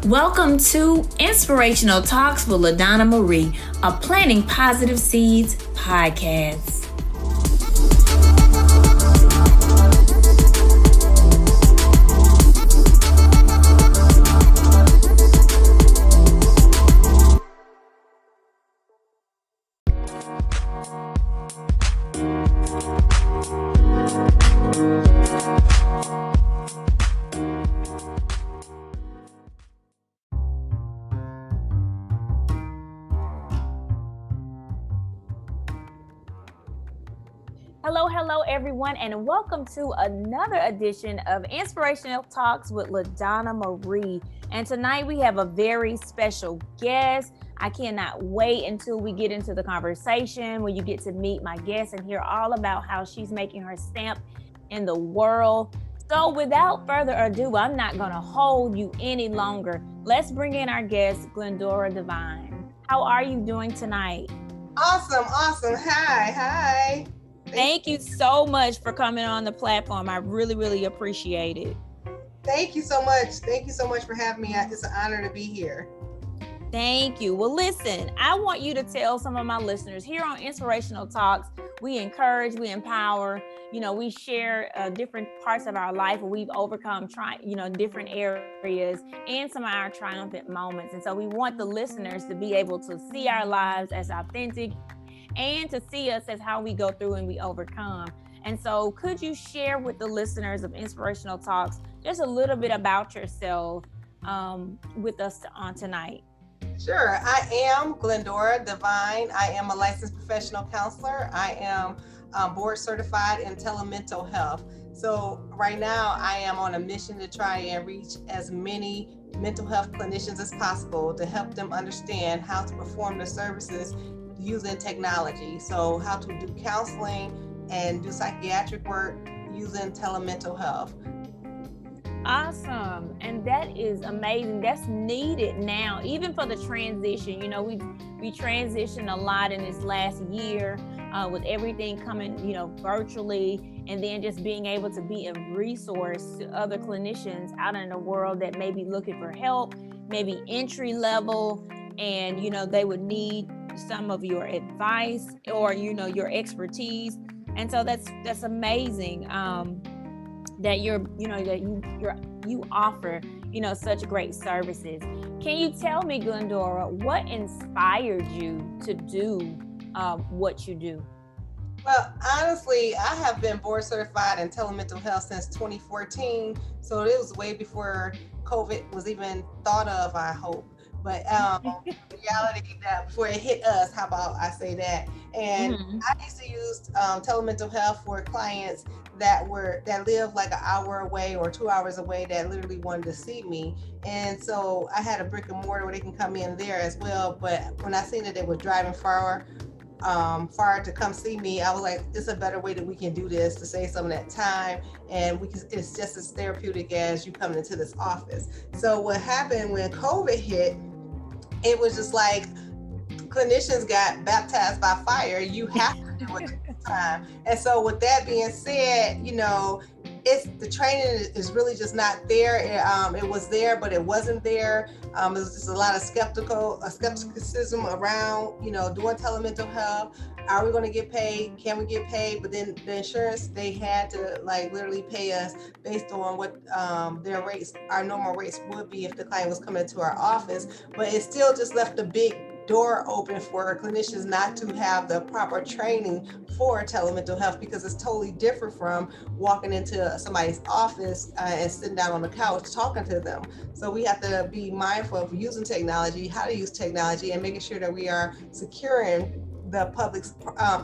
Welcome to Inspirational Talks with LaDonna Marie, a Planting Positive Seeds podcast. Hello, everyone, and welcome to another edition of Inspirational Talks with LaDonna Marie. And tonight we have a very special guest. I cannot wait until we get into the conversation where you get to meet my guest and hear all about how she's making her stamp in the world. So without further ado, I'm not going to hold you any longer. Let's bring in our guest, Glendora Divine. How are you doing tonight? Awesome. Hi. Thank you so much for coming on the platform. I really appreciate it. Thank you so much for having me. It's an honor to be here. Thank you. Well, listen, I want you to tell some of my listeners here on Inspirational Talks, we encourage, we empower, we share different parts of our life where we've overcome different areas and some of our triumphant moments. And so we want the listeners to be able to see our lives as authentic and to see us as how we go through and we overcome. And so could you share with the listeners of Inspirational Talks just a little bit about yourself with us on tonight? Sure. I am Glendora Divine. I am a licensed professional counselor. I am board certified in telemental health. So right now I am on a mission to try and reach as many mental health clinicians as possible to help them understand how to perform the services using technology. So how to do counseling and do psychiatric work using telemental health. Awesome. And that is amazing. That's needed now, even for the transition. We transitioned a lot in this last year with everything coming, virtually, and then just being able to be a resource to other clinicians out in the world that may be looking for help, maybe entry level, and, they would need some of your advice or, your expertise. And so that's amazing. That you offer, such great services. Can you tell me, Glendora, what inspired you to do what you do? Well, honestly, I have been board certified in telemental health since 2014. So it was way before COVID was even thought of, I hope. But reality that before it hit us, how about I say that? And I used to use telemental health for clients that live like an hour away or 2 hours away that literally wanted to see me. And so I had a brick and mortar where they can come in there as well. But when I seen that they were driving far to come see me, I was like, it's a better way that we can do this to save some of that time, and it's just as therapeutic as you coming into this office. So what happened when COVID hit, it was just like clinicians got baptized by fire. You have to do it this time. And so with that being said, the training is really just not there. It was there, but it wasn't there. It was just a lot of skepticism around, doing telemental health. Are we going to get paid? Can we get paid? But then the insurance, they had to literally pay us based on what their rates, our normal rates would be if the client was coming to our office. But it still just left a big door open for clinicians not to have the proper training for telemental health, because it's totally different from walking into somebody's office and sitting down on the couch talking to them. So we have to be mindful of using technology, how to use technology, and making sure that we are securing the public's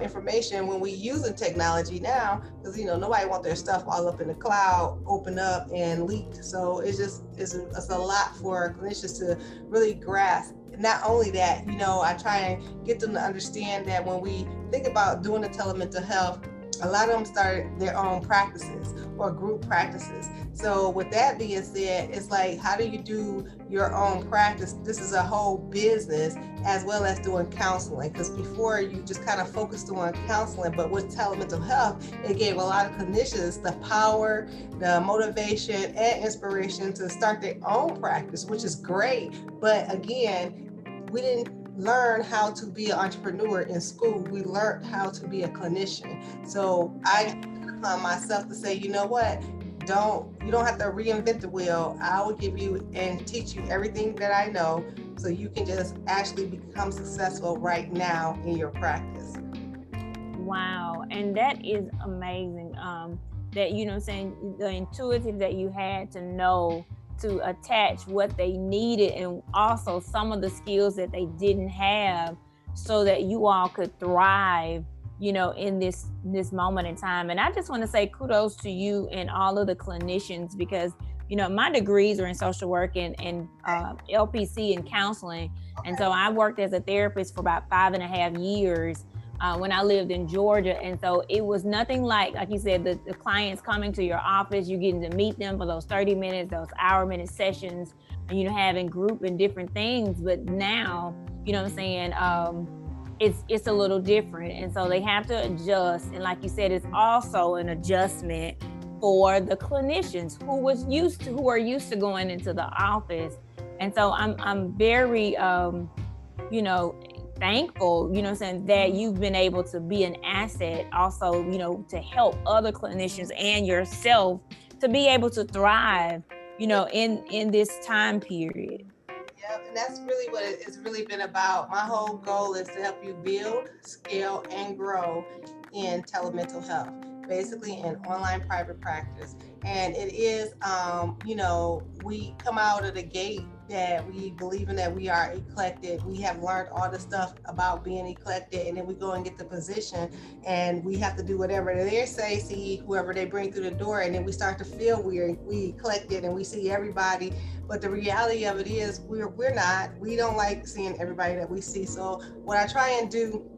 information when we using technology now, because nobody want their stuff all up in the cloud, open up and leaked. So it's a lot for clinicians to really grasp. Not only that, I try and get them to understand that when we think about doing the telemental health, a lot of them started their own practices or group practices. So with that being said, it's like, how do you do your own practice? This is a whole business as well as doing counseling, because before you just kind of focused on counseling, but with telemental health, it gave a lot of clinicians the power, the motivation and inspiration to start their own practice, which is great. But again, we didn't learn how to be an entrepreneur in school. We learned how to be a clinician. So I upon myself to say, you know what? You don't have to reinvent the wheel. I will give you and teach you everything that I know so you can just actually become successful right now in your practice. Wow. And that is amazing. That, you know, saying the intuitive that you had to know to attach what they needed and also some of the skills that they didn't have so that you all could thrive, you know, in this moment in time. And I just want to say kudos to you and all of the clinicians, because, you know, my degrees are in social work and LPC and counseling. And so I worked as a therapist for about 5.5 years when I lived in Georgia. And so it was nothing like you said, the clients coming to your office, you getting to meet them for those 30 minutes, those hour-minute sessions, and, you know, having group and different things. But now, you know what I'm saying, it's a little different. And so they have to adjust. And like you said, it's also an adjustment for the clinicians who are used to going into the office. And so I'm very, you know, thankful, you know, saying that you've been able to be an asset also, you know, to help other clinicians and yourself to be able to thrive, you know, in this time period. Yeah, and that's really what it's really been about. My whole goal is to help you build, scale, and grow in telemental health, basically in online private practice. And it is, you know, we come out of the gate that we believe in that we are eclectic. We have learned all the stuff about being eclectic, and then we go and get the position and we have to do whatever they say, see whoever they bring through the door, and then we start to feel we eclectic and we see everybody. But the reality of it is we're not. We don't like seeing everybody that we see. So what I try and do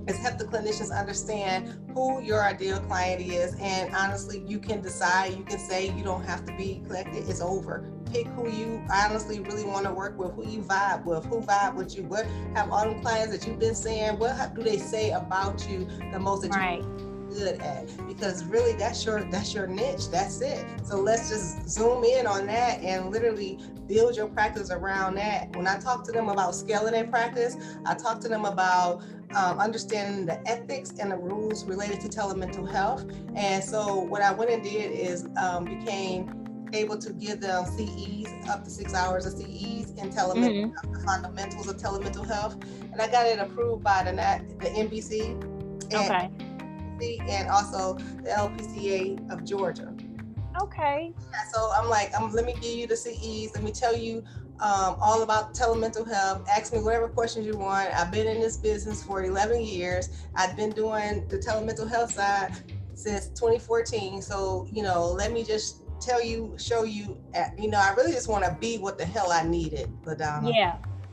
is help the clinicians understand who your ideal client is. And honestly, you can decide, you can say you don't have to be eclectic, it's over. Pick who you honestly really want to work with, who you vibe with, who vibe with you. What have all the clients that you've been saying, what do they say about you the most that right. you're good at? Because really that's your niche, that's it. So let's just zoom in on that and literally build your practice around that. When I talk to them about scaling their practice, I talk to them about understanding the ethics and the rules related to telemental health. And so what I went and did is became able to give them CEs, up to 6 hours of CEs in telemental health, the fundamentals of telemental health. And I got it approved by the NBC and also the LPCA of Georgia. Okay. So I'm like, let me give you the CEs. Let me tell you all about telemental health. Ask me whatever questions you want. I've been in this business for 11 years. I've been doing the telemental health side since 2014. So, you know, let me just tell you, show you, you know, I really just want to be what the hell I needed, LaDonna.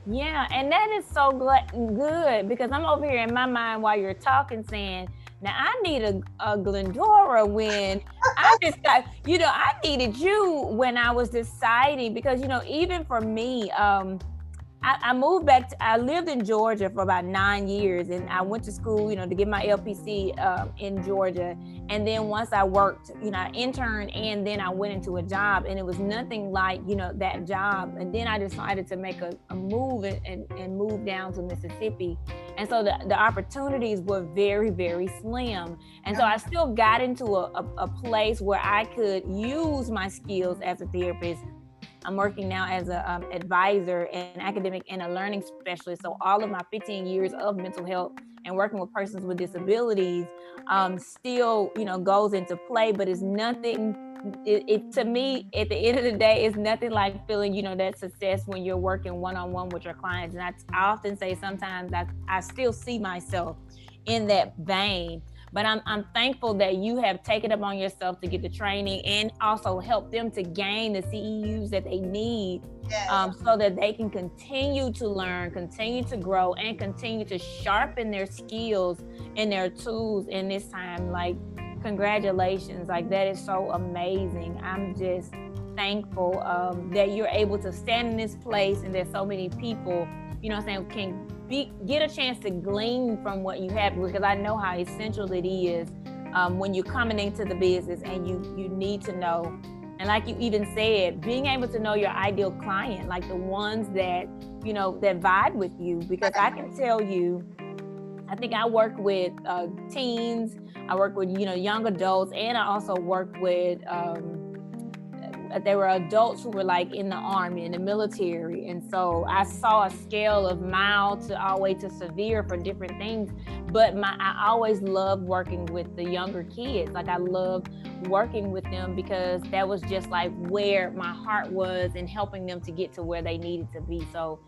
Yeah. And that is so good, because I'm over here in my mind while you're talking saying, now I need a Glendora when I just got, you know, I needed you when I was deciding, because, you know, even for me, I moved back I lived in Georgia for about 9 years, and I went to school, you know, to get my LPC in Georgia. And then once I worked, you know, I interned and then I went into a job, and it was nothing like, you know, that job. And then I decided to make a move and move down to Mississippi. And so the opportunities were very, very slim. And so I still got into a place where I could use my skills as a therapist. I'm working now as an advisor and academic and a learning specialist. So all of my 15 years of mental health and working with persons with disabilities still, you know, goes into play, but it's nothing. It to me, at the end of the day, it's nothing like feeling, you know, that success when you're working one-on-one with your clients. And I often say sometimes I still see myself in that vein. But I'm thankful that you have taken it upon yourself to get the training and also help them to gain the CEUs that they need, Yes. so that they can continue to learn, continue to grow, and continue to sharpen their skills and their tools in this time. Like, congratulations. Like, that is so amazing. I'm just thankful that you're able to stand in this place, and there's so many people, you know what I'm saying, can get a chance to glean from what you have, because I know how essential it is when you're coming into the business, and you need to know. And like you even said, being able to know your ideal client, like the ones that, you know, that vibe with you, because I can tell you, I think I work with teens, I work with, you know, young adults, and I also work with there were adults who were like in the army, in the military. And so I saw a scale of mild to all the way to severe for different things. But I always loved working with the younger kids. Like, I loved working with them because that was just like where my heart was, in helping them to get to where they needed to be. So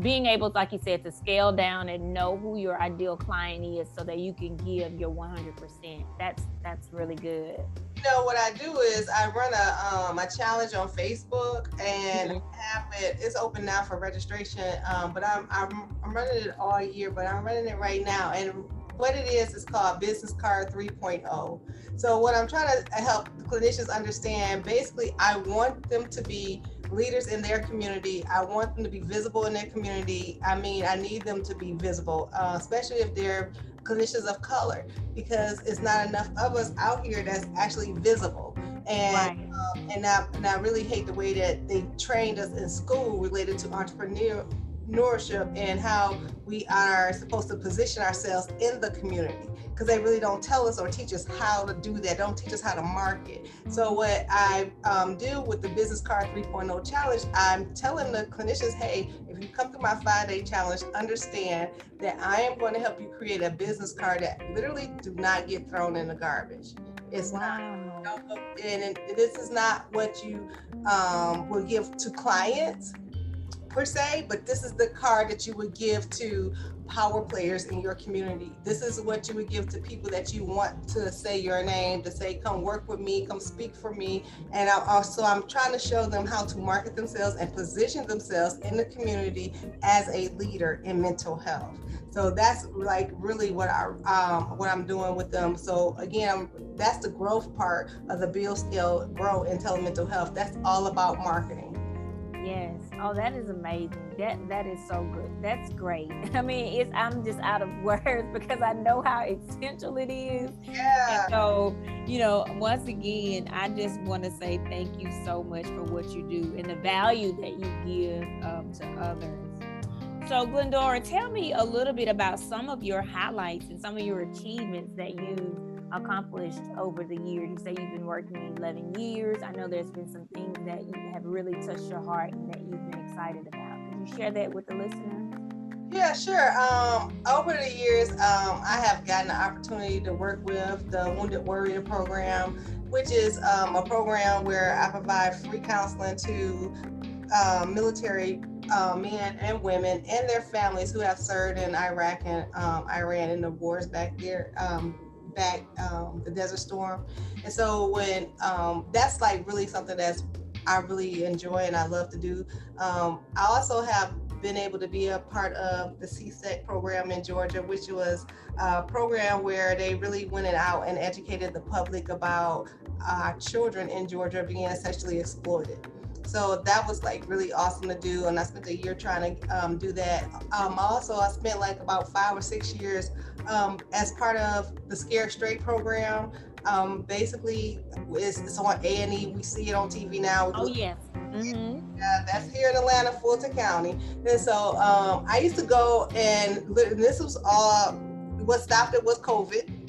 being able, like you said, to scale down and know who your ideal client is so that you can give your 100%, that's really good. You know what I do is I run a challenge on Facebook, and have it. It's open now for registration, but I'm running it all year, but I'm running it right now. And what it is called Business Card 3.0. So what I'm trying to help clinicians understand, basically, I want them to be leaders in their community. I want them to be visible in their community. I mean, I need them to be visible, especially if they're clinicians of color, because it's not enough of us out here that's actually visible. And Right. and I really hate the way that they trained us in school related to entrepreneurship and how we are supposed to position ourselves in the community, because they really don't tell us or teach us how to do that, don't teach us how to market. So what I do with the Business Card 3.0 challenge, I'm telling the clinicians, hey, if you come through my 5-day challenge, understand that I am going to help you create a business card that literally do not get thrown in the garbage. It's not, and this is not what you will give to clients per se, but this is the card that you would give to power players in your community. This is what you would give to people that you want to say your name, to say, come work with me, come speak for me. And I'm trying to show them how to market themselves and position themselves in the community as a leader in mental health. So that's like really what I'm doing with them. So again, that's the growth part of the Build, Scale, Grow in Telemental Health. That's all about marketing. Yes. Oh, that is amazing. That is so good. That's great. I mean, I'm just out of words because I know how essential it is. Yeah. And so, you know, once again, I just want to say thank you so much for what you do and the value that you give to others. So, Glendora, tell me a little bit about some of your highlights and some of your achievements that you accomplished over the years. You say you've been working 11 years. I know there's been some things that you have really touched your heart and that you've been excited about. Can you share that with the listeners? Yeah, sure. Over the years, I have gotten the opportunity to work with the Wounded Warrior program, which is a program where I provide free counseling to military men and women and their families who have served in Iraq and Iran in the wars back there. The Desert Storm. And so when that's like really something I really enjoy and I love to do. I also have been able to be a part of the CSEC program in Georgia, which was a program where they really went out and educated the public about children in Georgia being sexually exploited. So that was like really awesome to do, and I spent a year trying to do that. I spent like about 5 or 6 years as part of the Scared Straight program. Basically, it's on A&E. We see it on TV now. Oh, yes. Mm-hmm. That's here in Atlanta, Fulton County. And so I used to go, and this was what stopped it was COVID.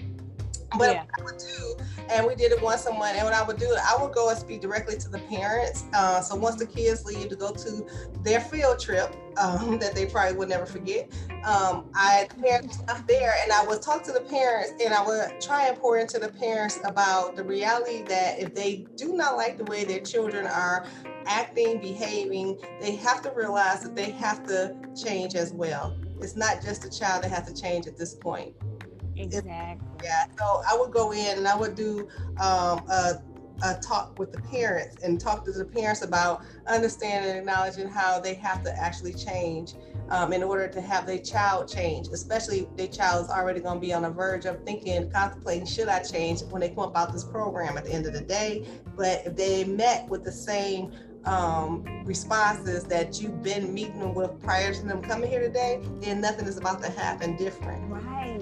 But what I would do, and we did it once a month, and what I would do, I would go and speak directly to the parents. So once the kids leave to go to their field trip, that they probably would never forget, I had parents stuff there, and I would talk to the parents, and I would try and pour into the parents about the reality that if they do not like the way their children are acting, behaving, they have to realize that they have to change as well. It's not just the child that has to change at this point. Exactly. Yeah, so I would go in and I would do a talk with the parents and talk to the parents about understanding and acknowledging how they have to actually change in order to have their child change, especially if their child is already going to be on the verge of thinking, contemplating, should I change when they come about this program at the end of the day. But if they met with the same responses that you've been meeting with prior to them coming here today, then nothing is about to happen different. Right.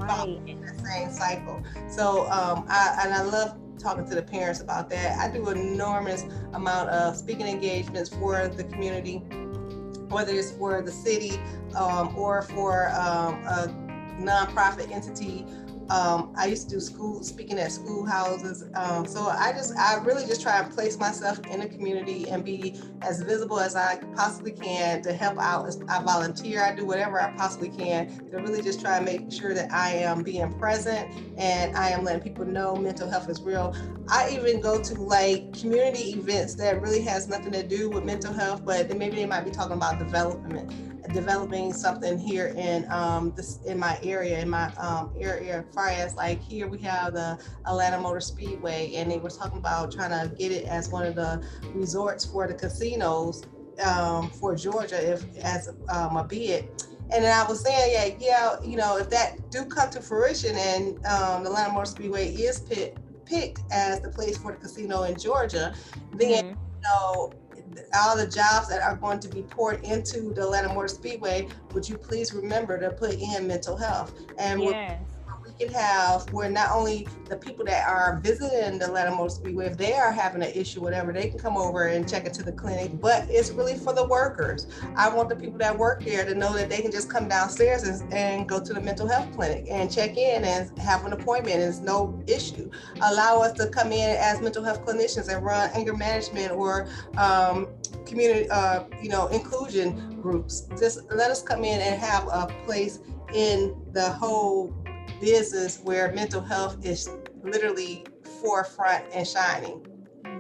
Follow Right. that same cycle. So I love talking to the parents about that. I do an enormous amount of speaking engagements for the community, whether it's for the city or for a nonprofit entity. I used to do speaking at schoolhouses. So I really just try and place myself in the community and be as visible as I possibly can to help out. I volunteer, I do whatever I possibly can to really just try and make sure that I am being present and I am letting people know mental health is real. I even go to like community events that really has nothing to do with mental health, but maybe they might be talking about developing something here in this in my area, area. As far as like here, we have the Atlanta Motor Speedway, and they were talking about trying to get it as one of the resorts for the casinos for Georgia, if as a bid. And then I was saying, if that do come to fruition, and the Atlanta Motor Speedway is picked as the place for the casino in Georgia, then Mm-hmm. all the jobs that are going to be poured into the Atlanta Motor Speedway, would you please remember to put in mental health? And Yes. we can have where not only the people that are visiting the Atlanta Motor Speedway, if they are having an issue, whatever, they can come over and check into the clinic, but it's really for the workers. I want the people that work there to know that they can just come downstairs and go to the mental health clinic and check in and have an appointment. It's no issue. Allow us to come in as mental health clinicians and run anger management or community, inclusion groups. Just let us come in and have a place in the whole business where mental health is literally forefront and shining.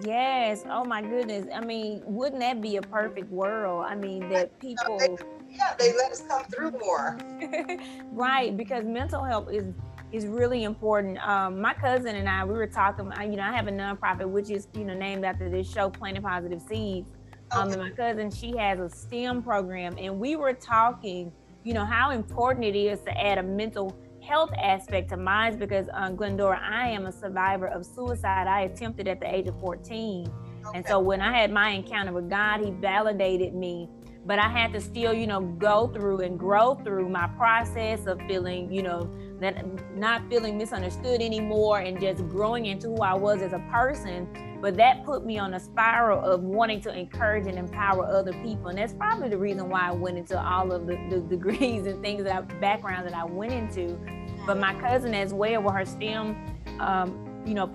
Yes. Oh my goodness. I mean, wouldn't that be a perfect world? I mean, that They, people yeah, they let us come through more. right, because mental health is really important. My cousin and I, we were talking. I have a nonprofit which is named after this show, Planting Positive Seeds. Okay. And my cousin, she has a STEM program, and we were talking, how important it is to add a mental health aspect to mine because Glendora, I am a survivor of suicide. I attempted at the age of 14. And Okay. so when I had my encounter with God, he validated me, but I had to still, go through and grow through my process of feeling, that not feeling misunderstood anymore and just growing into who I was as a person. But that put me on a spiral of wanting to encourage and empower other people. And that's probably the reason why I went into all of the degrees and things background that I went into. But my cousin as well, with her STEM,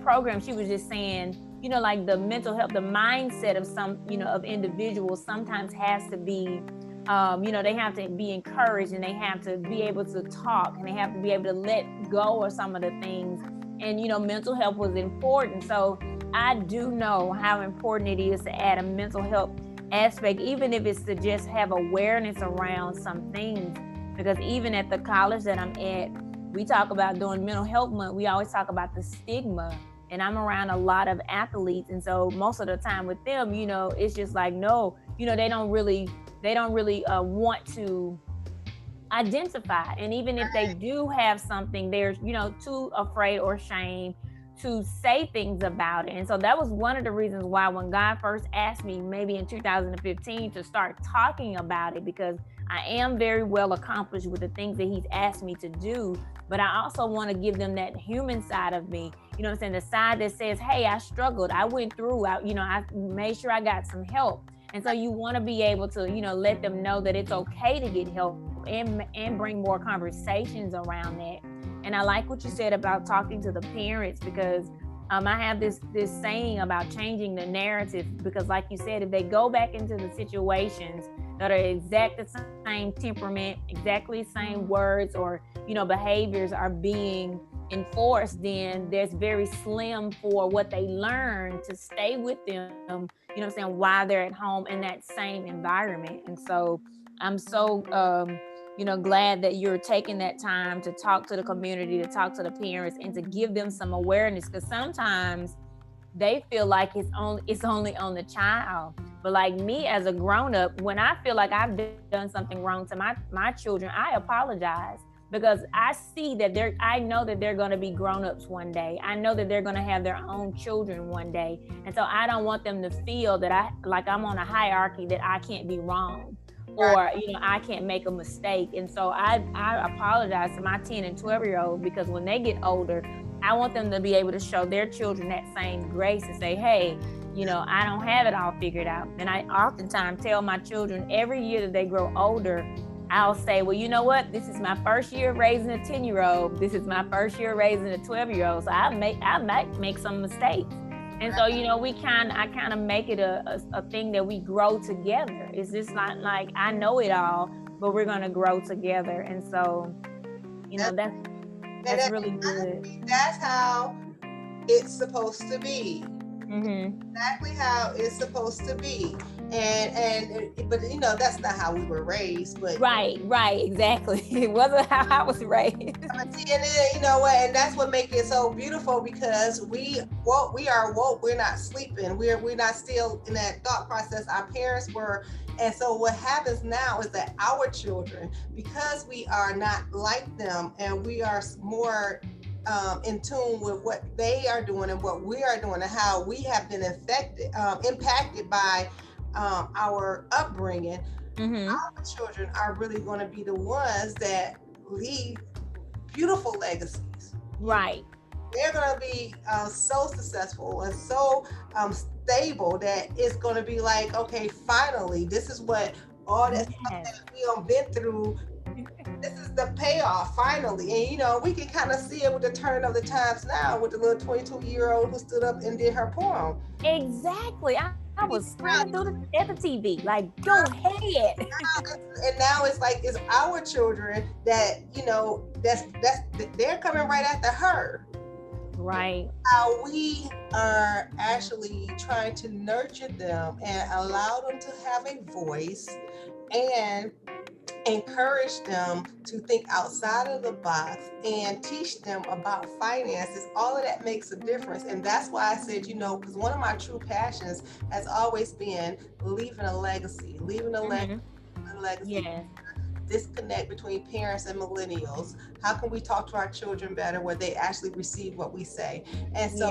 program, she was just saying, like the mental health, the mindset of some, of individuals sometimes has to be, they have to be encouraged and they have to be able to talk and they have to be able to let go of some of the things. And, mental health was important. So I do know how important it is to add a mental health aspect, even if it's to just have awareness around some things. Because even at the college that I'm at, we talk about during mental health month, we always talk about the stigma, and I'm around a lot of athletes, and so most of the time with them, it's just like, no, they don't really want to identify. And even if they do have something, they're too afraid or ashamed to say things about it. And so that was one of the reasons why when God first asked me maybe in 2015 to start talking about it, because I am very well accomplished with the things that he's asked me to do, but I also want to give them that human side of me, what I'm saying, the side that says, hey, I struggled, I went through, I made sure I got some help. And so you want to be able to, let them know that it's okay to get help and bring more conversations around that. And I like what you said about talking to the parents, because I have this saying about changing the narrative, because like you said, if they go back into the situations that are exact the same temperament, exactly the same words, or behaviors are being enforced, then there's very slim for what they learn to stay with them, while they're at home in that same environment. And so I'm so glad that you're taking that time to talk to the community, to talk to the parents, and to give them some awareness, because sometimes they feel like it's only on the child. But like me as a grown-up, when I feel like I've done something wrong to my children, I apologize, because I know that they're going to be grown-ups one day. I know that they're going to have their own children one day. And so I don't want them to feel that I'm on a hierarchy, that I can't be wrong, or I can't make a mistake. And so I apologize to my 10 and 12-year-olds, because when they get older, I want them to be able to show their children that same grace and say, hey, I don't have it all figured out. And I oftentimes tell my children, every year that they grow older, I'll say, well, you know what? This is my first year raising a 10-year-old. This is my first year raising a 12-year-old. So I might make some mistakes. And so, I kind of make it a thing that we grow together. It's just not like I know it all, but we're going to grow together. And so, that's really good. That's how it's supposed to be. Mm-hmm. Exactly how it's supposed to be. But that's not how we were raised. But right, exactly. It wasn't how I was raised. And and that's what makes it so beautiful, because we are woke. We're not sleeping. We're not still in that thought process our parents were. And so what happens now is that our children, because we are not like them, and we are more in tune with what they are doing and what we are doing, and how we have been impacted by our upbringing. Mm-hmm. Our children are really going to be the ones that leave beautiful legacies. Right. They're going to be so successful and so stable that it's going to be like, okay, finally, this is what all that stuff that we have been through. This is the payoff, finally. And we can kind of see it with the turn of the times now, with the little 22-year-old who stood up and did her poem. Exactly. I was screaming through at the TV, like, go ahead. And now it's like, it's our children that, they're coming right after her. Right. How we are actually trying to nurture them and allow them to have a voice, and encourage them to think outside of the box, and teach them about finances. All of that makes a difference. And that's why I said, because one of my true passions has always been leaving a legacy, Mm-hmm. legacy. Yeah. Disconnect between parents and millennials. How can we talk to our children better, where they actually receive what we say? And so,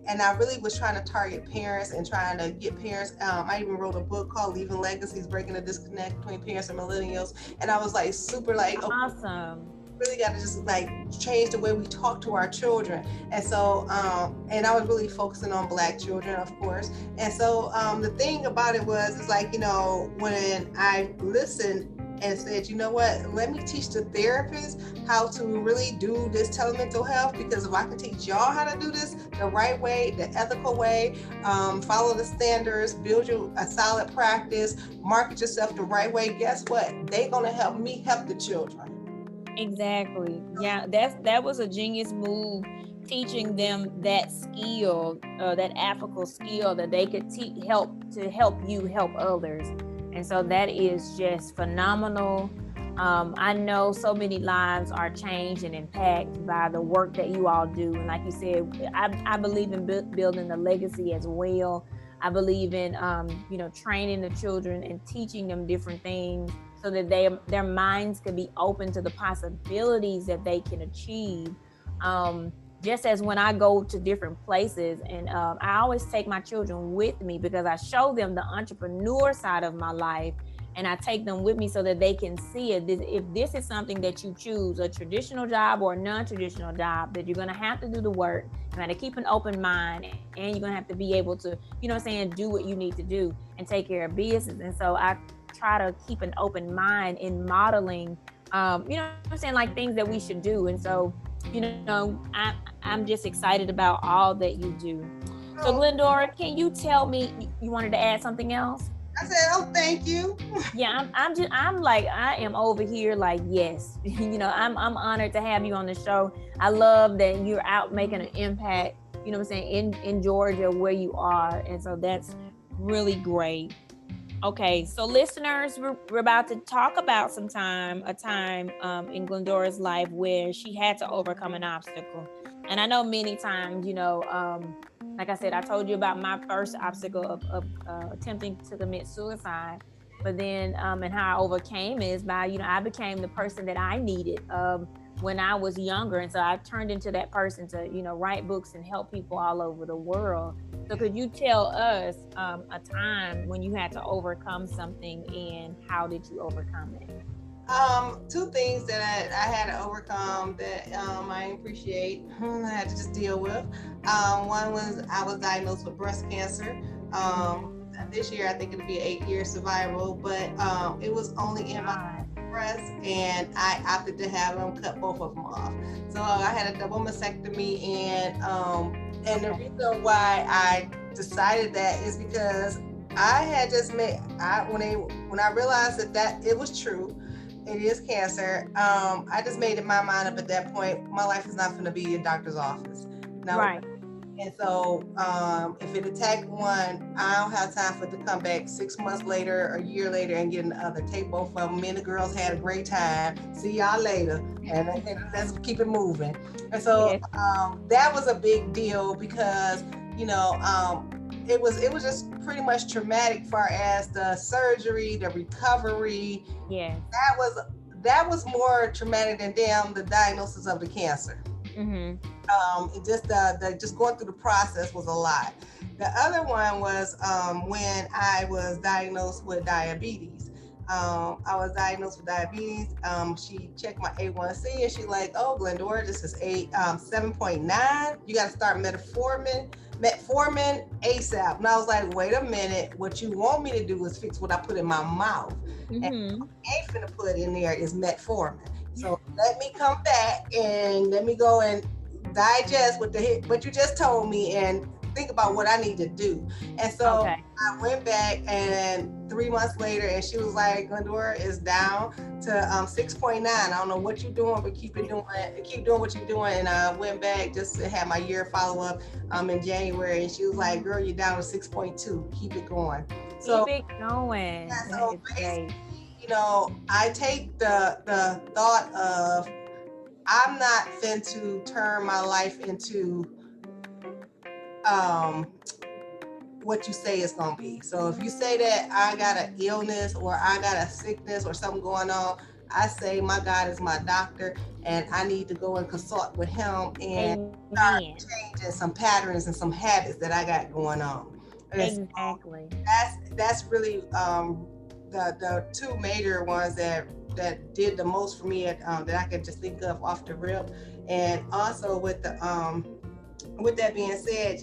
and I really was trying to target parents and trying to get parents. I even wrote a book called Leaving Legacies, Breaking the Disconnect Between Parents and Millennials. And I was like, super like, awesome. Really got to just like change the way we talk to our children. And so, and I was really focusing on Black children, of course. And so the thing about it was, it's like, when I listened and said, let me teach the therapists how to really do this telemental health, because if I can teach y'all how to do this the right way, the ethical way, follow the standards, build you a solid practice, market yourself the right way, guess what? They're going to help me help the children. Exactly. Yeah, that was a genius move, teaching them that skill, that ethical skill that they could help you help others. And so that is just phenomenal. I know so many lives are changed and impacted by the work that you all do. And like you said, I believe in building a legacy as well. I believe in, training the children and teaching them different things so that their minds can be open to the possibilities that they can achieve. Just as when I go to different places, and I always take my children with me, because I show them the entrepreneur side of my life, and I take them with me so that they can see it. If this is something that you choose, a traditional job or a non-traditional job, that you're going to have to do the work, you're going to keep an open mind, and you're going to have to be able to, do what you need to do and take care of business. And so I try to keep an open mind in modeling, like things that we should do. And so, I'm just excited about all that you do. So Glendora, can you tell me, you wanted to add something else? I said, oh, thank you. Yeah, I am over here like, yes, I'm honored to have you on the show. I love that you're out making an impact, in Georgia where you are. And so that's really great. Okay, so listeners, we're about to talk about a time in Glendora's life where she had to overcome an obstacle. And I know many times, like I said, I told you about my first obstacle of attempting to commit suicide, but then and how I overcame is by, I became the person that I needed when I was younger. And so I turned into that person to, write books and help people all over the world. So could you tell us a time when you had to overcome something and how did you overcome it? Two things that I had to overcome that I appreciate, I had to just deal with. One was I was diagnosed with breast cancer. This year I think it'll be an 8-year survival, but it was only in my breast, and I opted to have them cut both of them off. So I had a double mastectomy, and the reason why I decided that is because I had just when I realized that it was true, it is cancer. I just made in my mind up at that point, my life is not going to be a doctor's office. No. Right. And so if it attacked one, I don't have time for it to come back 6 months later, a year later, and get another. Take both of them. Me and the girls had a great time. See y'all later. And let's keep it moving. And so that was a big deal because, it was just pretty much traumatic far as the surgery, the recovery. Yeah. That was more traumatic than the diagnosis of the cancer. Mm-hmm. Just going through the process was a lot. The other one was when I was diagnosed with diabetes. I was diagnosed with diabetes. She checked my A1C and she's like, "Oh, Glendora, this is 7.9. You got to start metformin ASAP." And I was like, "Wait a minute. What you want me to do is fix what I put in my mouth. Mm-hmm. And what I ain't finna put in there is metformin. So let me come back and let me go and digest what you just told me and think about what I need to do." And so I went back, and 3 months later, and she was like, "Glendora is down to 6.9. I don't know what you're doing, but keep doing what you're doing." And I went back just to have my year follow up in January, and she was like, "Girl, you're down to 6.2. Keep it going." So keep it going. Yeah, so basically, I take the thought of, I'm not fin to turn my life into what you say it's gonna be. So if you say that I got an illness or I got a sickness or something going on, I say my God is my doctor, and I need to go and consult with him and start changing some patterns and some habits that I got going on. Exactly. So that's really the two major ones that did the most for me that I could just think of off the rip. And also with that being said,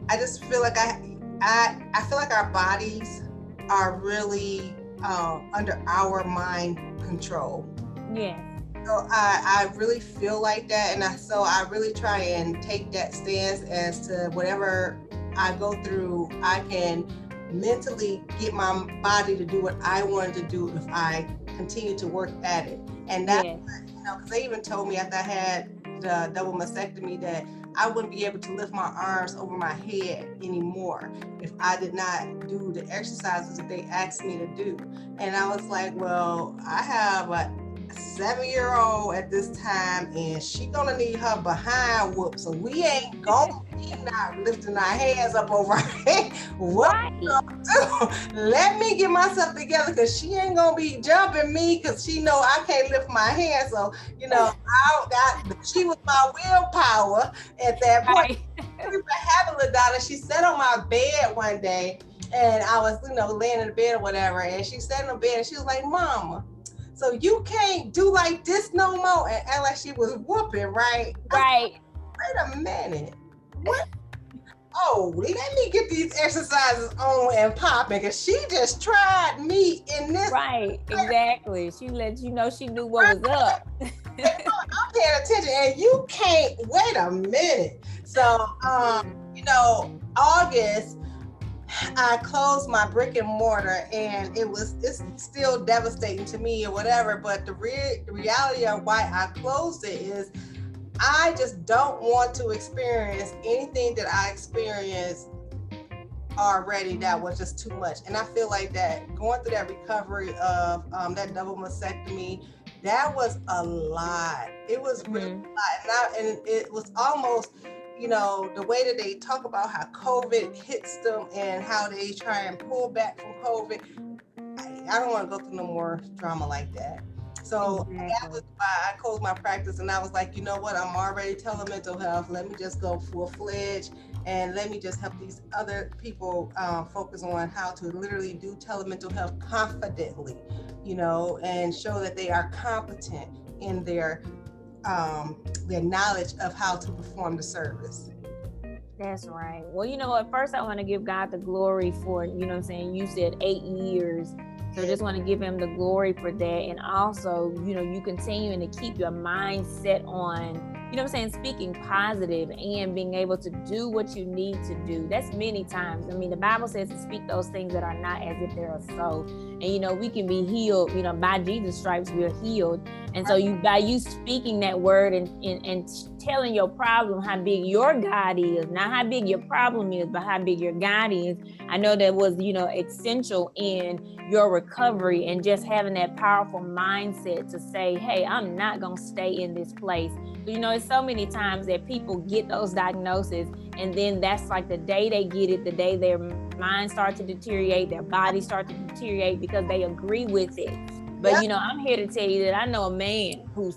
I just feel like I feel like our bodies are really under our mind control. Yeah. So I really feel like that, and so I really try and take that stance as to whatever I go through, I can mentally get my body to do what I wanted to do if I continue to work at it. And that's because they even told me after I had the double mastectomy that I wouldn't be able to lift my arms over my head anymore if I did not do the exercises that they asked me to do. And I was like, well, I have a 7-year-old at this time, and she gonna need her behind whooped, so we ain't gonna be not lifting our hands up over her head. What we gonna do? Let me get myself together, because she ain't gonna be jumping me because she know I can't lift my hands. So she was my willpower at that point. We were having LaDonna. She sat on my bed one day, and I was laying in the bed or whatever, and she sat in the bed and she was like, "Mama, so you can't do like this no more," and act like she was whooping, right? Right. Wait a minute. What? Oh, let me get these exercises on and popping, because she just tried me in this. Right, exactly. She let you know she knew what was up. I'm paying attention, and you can't. Wait a minute. So, August, I closed my brick and mortar, and it's still devastating to me or whatever, but the reality of why I closed it is I just don't want to experience anything that I experienced already that was just too much. And I feel like that going through that recovery of that double mastectomy, that was a lot. It was really a lot. And it was almost, you know, the way that they talk about how COVID hits them and how they try and pull back from COVID. I don't want to go through no more drama like that. So that was why I closed my practice, and I was like, you know what? I'm already telemental health. Let me just go full-fledged, and let me just help these other people focus on how to literally do telemental health confidently, you know, and show that they are competent in their knowledge of how to perform the service. That's right. Well, you know what? First, I want to give God the glory for, you know what I'm saying? You said 8 years. So just want to give him the glory for that. And also, you know, you continuing to keep your mind set on, you know what I'm saying, speaking positive and being able to do what you need to do. That's many times. I mean, the Bible says to speak those things that are not as if they are so. And, you know, we can be healed, you know, by Jesus' stripes, we're healed. And so by you speaking that word and telling your problem how big your God is, not how big your problem is, but how big your God is. I know that was, you know, essential in your recovery and just having that powerful mindset to say, hey, I'm not going to stay in this place. You know, it's so many times that people get those diagnoses and then that's like the day they get it, the day their mind starts to deteriorate, their body starts to deteriorate because they agree with it. But, you know, I'm here to tell you that I know a man who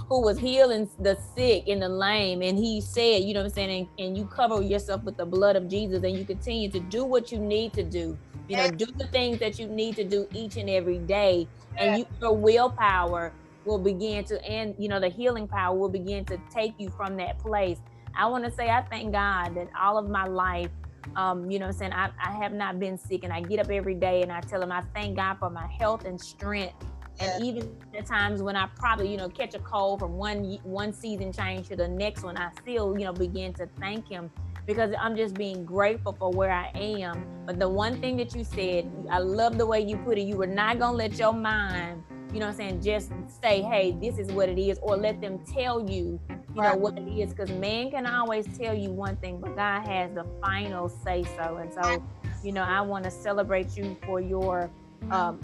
was healing the sick and the lame. And he said, you know what I'm saying, and you cover yourself with the blood of Jesus and you continue to do what you need to do. You know, do the things that you need to do each and every day. And your willpower will begin to, and, you know, the healing power will begin to take you from that place. I want to say, I thank God that all of my life, you know what I'm saying, I have not been sick, and I get up every day and I tell him I thank God for my health and strength. And even the times when I probably, you know, catch a cold from one season change to the next one, I still, you know, begin to thank him because I'm just being grateful for where I am. But the one thing that you said, I love the way you put it, you were not going to let your mind, you know what I'm saying, just say, hey, this is what it is, or let them tell you, you know, what it is, because man can always tell you one thing, but God has the final say so. And so, you know, I want to celebrate you for your,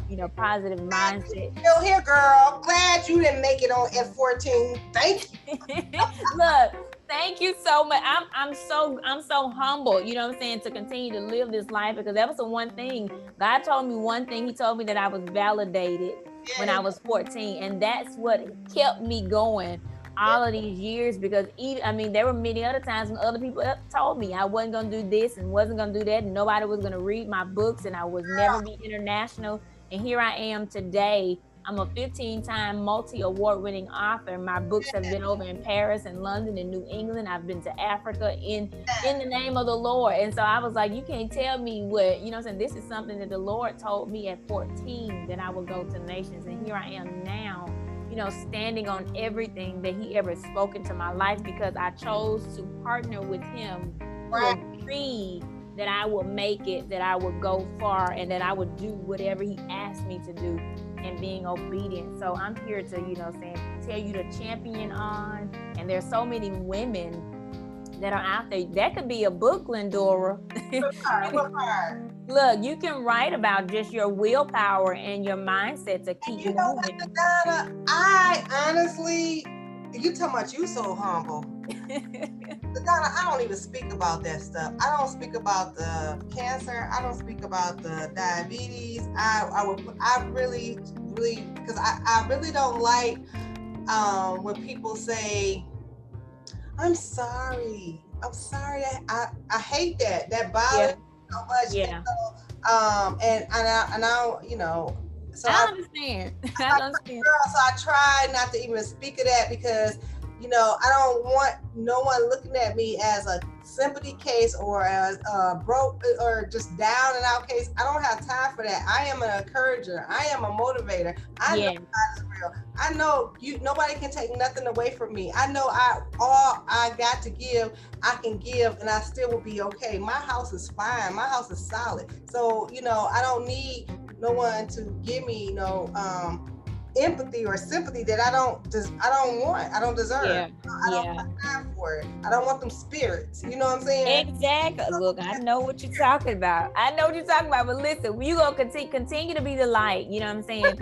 you know, positive mindset. Still here, girl. Glad you didn't make it on F14. Thank you. Look, thank you so much. I'm so humble, you know what I'm saying, to continue to live this life, because that was the one thing. God told me one thing. He told me that I was validated when I was 14, and that's what kept me going all of these years, because even, I mean, there were many other times when other people told me I wasn't going to do this and wasn't going to do that, and nobody was going to read my books, and I would never be international. And here I am today. I'm a 15-time multi-award winning author. My books have been over in Paris and London and New England. I've been to Africa in the name of the Lord. And so I was like, you can't tell me what, you know what I'm saying? This is something that the Lord told me at 14 that I would go to nations. And here I am now, you know, standing on everything that he ever spoke into my life, because I chose to partner with him to agree that I would make it, that I would go far, and that I would do whatever he asked me to do, and being obedient. So I'm here to, you know, tell you to champion on. And there's so many women that are out there. That could be a book, Glendora. Look, you can write about just your willpower and your mindset to keep moving. Know what, LaDonna, I honestly, you talking about you so humble. LaDonna, I don't even speak about that stuff. I don't speak about the cancer. I don't speak about the diabetes. I really, because I really don't like when people say, I'm sorry. I hate that. That bothers me so much. Yeah. And I you know, so I understand. I understand. Girl, so I try not to even speak of that, because, you know, I don't want no one looking at me as a sympathy case or as broke or just down and out case. I don't have time for that. I am an encourager. I am a motivator. I know God is real. I know nobody can take nothing away from me. I know all I got to give, I can give, and I still will be okay. My house is fine. My house is solid. So, you know, I don't need no one to give me empathy or sympathy that I don't want. I don't deserve. I don't have time for for it. I don't want them spirits. You know what I'm saying? Exactly. Look, I know what you're talking about. But listen, you gonna continue to be the light. You know what I'm saying?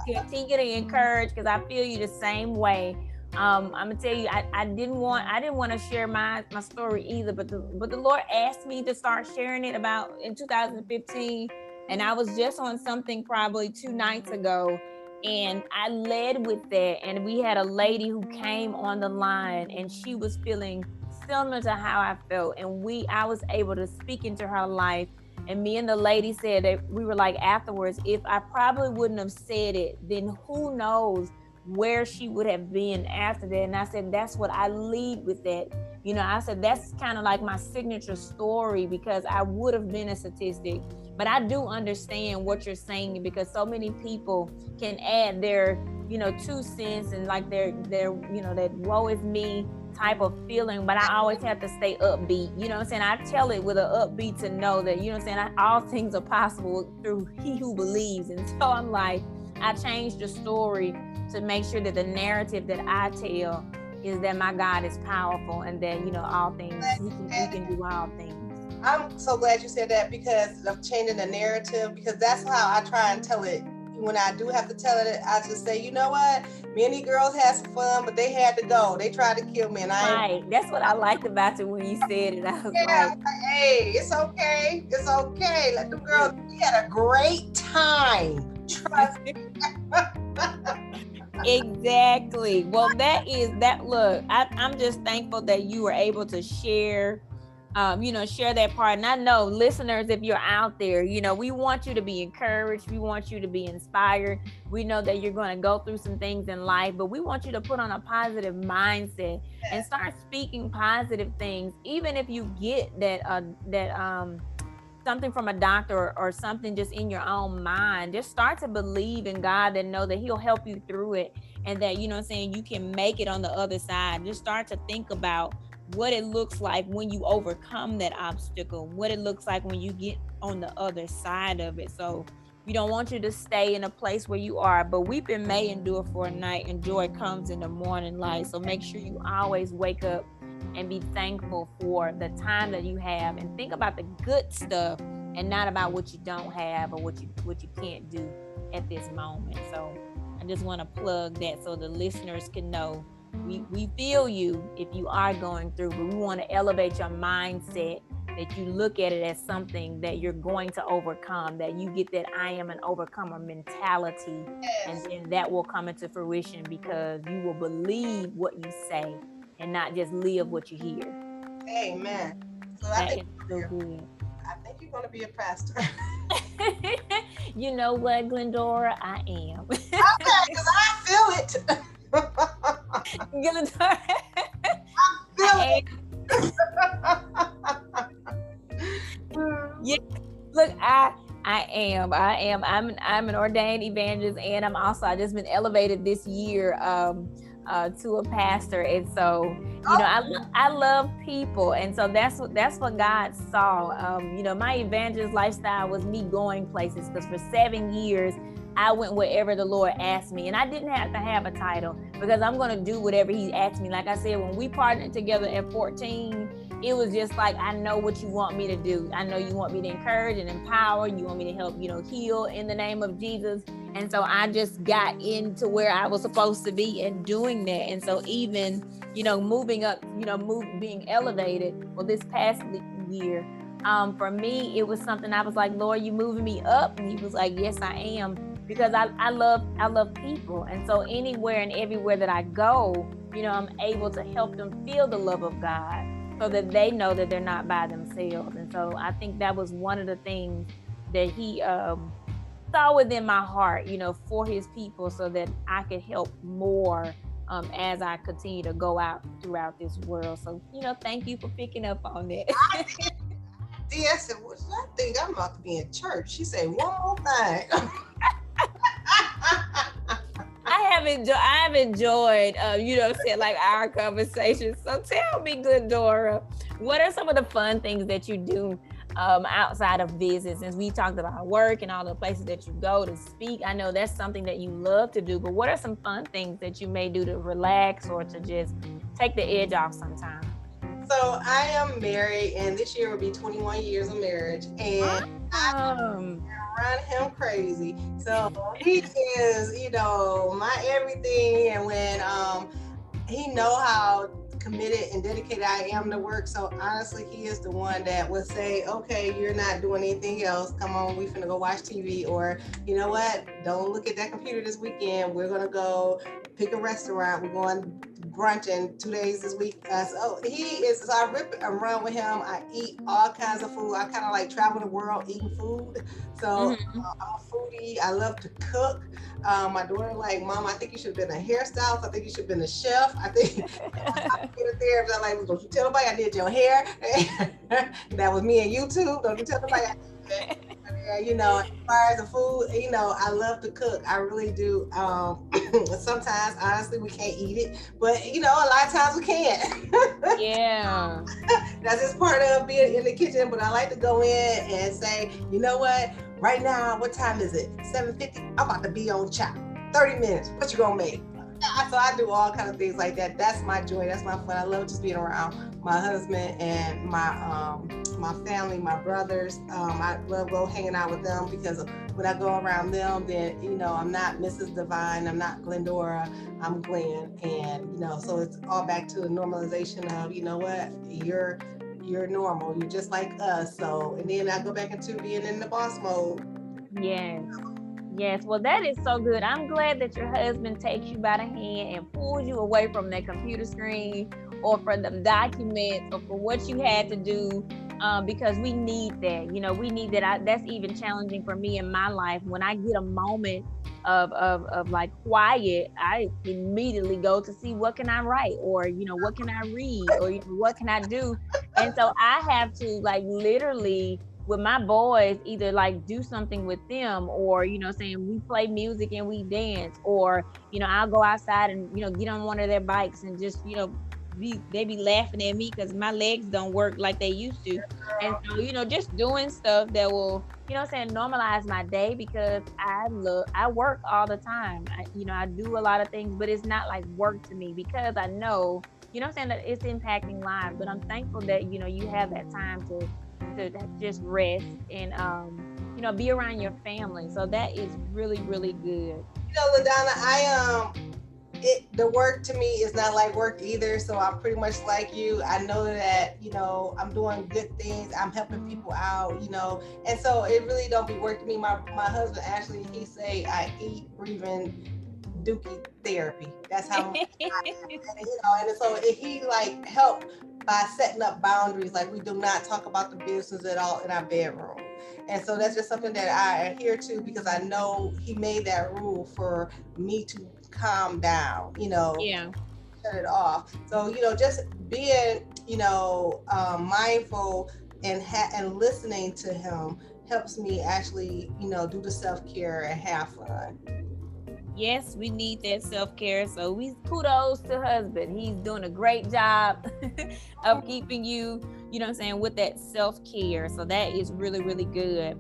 Continue to encourage, because I feel you the same way. I'm gonna tell you, I didn't want to share my story either, but the Lord asked me to start sharing it about in 2015, and I was just on something probably 2 nights ago, and I led with that, and we had a lady who came on the line, and she was feeling similar to how I felt, and I was able to speak into her life. And me and the lady said that we were like, afterwards, if I probably wouldn't have said it, then who knows where she would have been after that. And I said, that's what I lead with that. You know, I said, that's kind of like my signature story, because I would have been a statistic. But I do understand what you're saying, because so many people can add their, 2 cents and like their, that woe is me type of feeling. But I always have to stay upbeat. You know what I'm saying? I tell it with an upbeat to know that, you know what I'm saying, all things are possible through he who believes. And so I'm like, I changed the story to make sure that the narrative that I tell is that my God is powerful, and that, all things, we can do all things. I'm so glad you said that, because of changing the narrative, because that's how I try and tell it. When I do have to tell it, I just say, you know what? Many girls had some fun, but they had to go. They tried to kill me, and Right. That's what I liked about you when you said it. I was like, hey, it's okay. It's okay. Let them girls, we had a great time. Trust me. Exactly. Well, look, I'm just thankful that you were able to share share that part. And I know, listeners, if you're out there, we want you to be encouraged. We want you to be inspired. We know that you're going to go through some things in life, but we want you to put on a positive mindset and start speaking positive things. Even if you get that something from a doctor or something just in your own mind, just start to believe in God and know that he'll help you through it, and that, you can make it on the other side. Just start to think about what it looks like when you overcome that obstacle, what it looks like when you get on the other side of it. So we don't want you to stay in a place where you are, but weeping may endure for a night and joy comes in the morning light. So make sure you always wake up and be thankful for the time that you have, and think about the good stuff and not about what you don't have or what you can't do at this moment. So I just want to plug that so the listeners can know we feel you if you are going through, but we want to elevate your mindset, that you look at it as something that you're going to overcome, that you get that I am an overcomer mentality. Yes. And then that will come into fruition, because you will believe what you say and not just live what you hear. Amen. So that is so good. I think you're going to be a pastor. You know what, Glendora? I am. Okay, because I feel it. Glendora. I feel it. Yeah. Look, I am. I'm an ordained evangelist, and I just been elevated this year to a pastor. And so, I love people, and so that's what God saw. My evangelist lifestyle was me going places, because for 7 years I went wherever the Lord asked me, and I didn't have to have a title, because I'm going to do whatever he asked me. Like I said, when we partnered together at 14, it was just like, I know what you want me to do. I know you want me to encourage and empower. You want me to help, heal in the name of Jesus. And so I just got into where I was supposed to be and doing that. And so even, moving up, being elevated, well, this past year, for me, it was something I was like, Lord, you moving me up? And he was like, yes, I am. Because I love people. And so anywhere and everywhere that I go, I'm able to help them feel the love of God, so that they know that they're not by themselves. And so I think that was one of the things that he saw within my heart, for his people, so that I could help more as I continue to go out throughout this world. So, thank you for picking up on that. I said, well, I think I'm about to be in church. She said, one more thing. I have enjoyed, like our conversation. So tell me, Glendora, what are some of the fun things that you do outside of visits. Since we talked about work and all the places that you go to speak, I know that's something that you love to do, but what are some fun things that you may do to relax or to just take the edge off sometimes? So I am married, and this year will be 21 years of marriage, and I Um, run him crazy. So he is, my everything. And when he know how committed and dedicated I am to work. So honestly, he is the one that would say, okay, you're not doing anything else. Come on, we finna go watch TV. Or, you know what? Don't look at that computer this weekend. We're gonna go pick a restaurant. We're going brunching 2 days this week. So he is, so I rip and run with him. I eat all kinds of food. I kind of like travel the world eating food. So mhm. I'm a foodie. I love to cook. My daughter like, Mom, I think you should have been a hairstylist. I think you should have been a chef. I think get a therapist. I'm like, don't you tell nobody I did your hair. That was me and YouTube. Don't you tell nobody I did that. As far as the food, I love to cook. I really do. Sometimes, honestly, we can't eat it, but a lot of times we can. Yeah. That's just part of being in the kitchen. But I like to go in and say, you know what? Right now, what time is it? 7:50. I'm about to be on chop. 30 minutes. What you gonna make? So I do all kinds of things like that. That's my joy. That's my fun. I love just being around my husband and my family, my brothers. I love go hanging out with them because when I go around them, then I'm not Mrs. Divine. I'm not Glendora. I'm Glenn, and so it's all back to the normalization of what you're normal. You're just like us. So and then I go back into being in the boss mode. Yes. Yes, well, that is so good. I'm glad that your husband takes you by the hand and pulls you away from that computer screen or from the documents or for what you had to do, because we need that. We need that. That's even challenging for me in my life. When I get a moment of like quiet, I immediately go to see what can I write or what can I read or what can I do, and so I have to like literally with my boys either like do something with them or saying we play music and we dance or I'll go outside and get on one of their bikes and just they be laughing at me because my legs don't work like they used to, and so just doing stuff that will normalize my day because I work all the time. I do a lot of things, but it's not like work to me because I know that it's impacting lives. But I'm thankful that you have that time to just rest and be around your family. So that is really really good. LaDonna, the work to me is not like work either. So I'm pretty much like you. I know that, I'm doing good things. I'm helping people out, and so it really don't be work to me. My husband, actually, he say I eat, breathing, dookie therapy. That's how I am. And so he like help by setting up boundaries. Like we do not talk about the business at all in our bedroom. And so that's just something that I adhere to because I know he made that rule for me to calm down, Yeah. shut it off. So, just being, mindful and listening to him helps me actually, do the self-care and have fun. Yes, we need that self-care. So we kudos to husband. He's doing a great job of keeping you, with that self-care. So that is really, really good.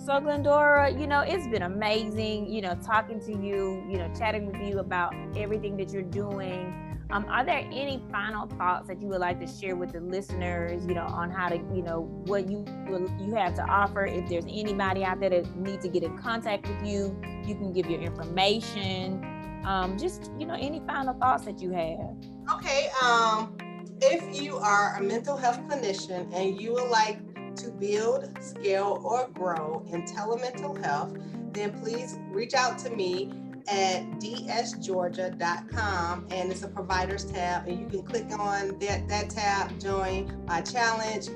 So Glendora, it's been amazing, talking to you, chatting with you about everything that you're doing. Are there any final thoughts that you would like to share with the listeners, on how to, what you have to offer? If there's anybody out there that needs to get in contact with you, you can give your information. Just, any final thoughts that you have. Okay. If you are a mental health clinician and you would like to build, scale, or grow in telemental health, then please reach out to me at dsgeorgia.com, and it's a providers tab, and you can click on that tab, join my challenge.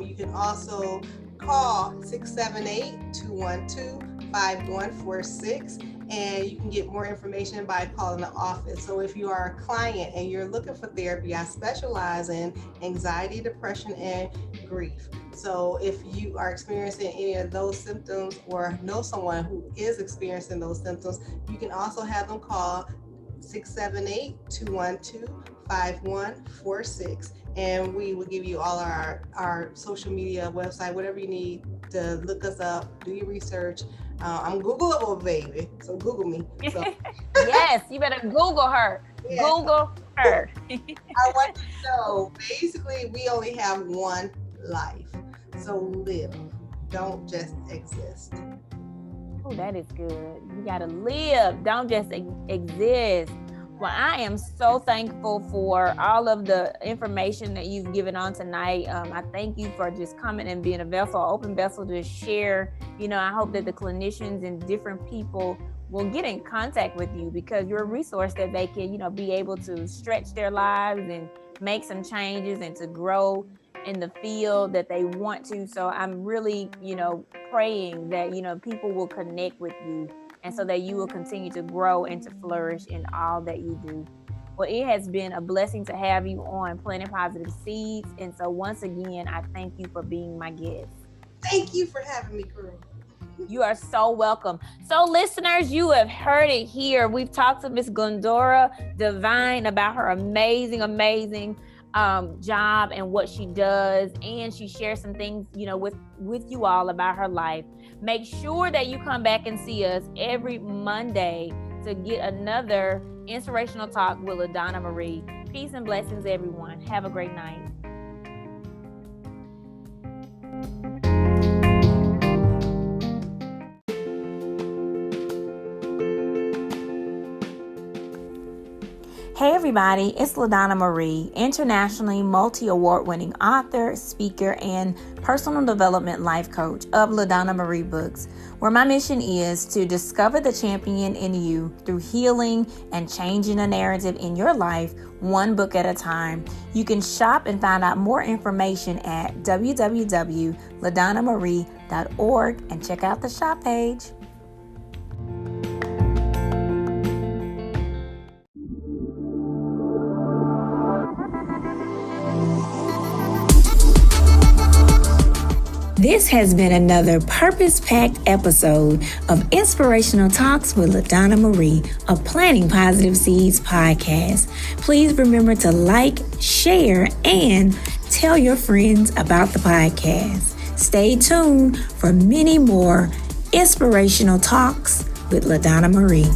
You can also call 678-212-5146, and you can get more information by calling the office. So if you are a client and you're looking for therapy, I specialize in anxiety, depression, and grief. So if you are experiencing any of those symptoms or know someone who is experiencing those symptoms, you can also have them call 678-212-5146. 888-888-5146. And we will give you all our social media, website, whatever you need to look us up, do your research. I'm Googleable, baby. So Google me. So. Yes, you better Google her. Yes. Google her. I want you to know, basically, we only have one life. So live. Don't just exist. Oh, that is good. You got to live. Don't just exist. Well, I am so thankful for all of the information that you've given on tonight. I thank you for just coming and being a vessel, an open vessel to share. I hope that the clinicians and different people will get in contact with you, because you're a resource that they can, be able to stretch their lives and make some changes and to grow in the field that they want to. So I'm really, praying that, people will connect with you, and so that you will continue to grow and to flourish in all that you do. Well, it has been a blessing to have you on Planting Positive Seeds. And so once again, I thank you for being my guest. Thank you for having me, girl. You are so welcome. So listeners, you have heard it here. We've talked to Miss Glendora Divine about her amazing job and what she does, and she shares some things with you all about her life. Make sure that you come back and see us every Monday to get another inspirational talk with LaDonna Marie. Peace and blessings, everyone. Have a great night. Hey everybody, it's LaDonna Marie, internationally multi-award winning author, speaker, and personal development life coach of LaDonna Marie Books, where my mission is to discover the champion in you through healing and changing the narrative in your life, one book at a time. You can shop and find out more information at www.ladonnamarie.org and check out the shop page. This has been another purpose-packed episode of Inspirational Talks with LaDonna Marie, a Planting Positive Seeds podcast. Please remember to like, share, and tell your friends about the podcast. Stay tuned for many more inspirational talks with LaDonna Marie.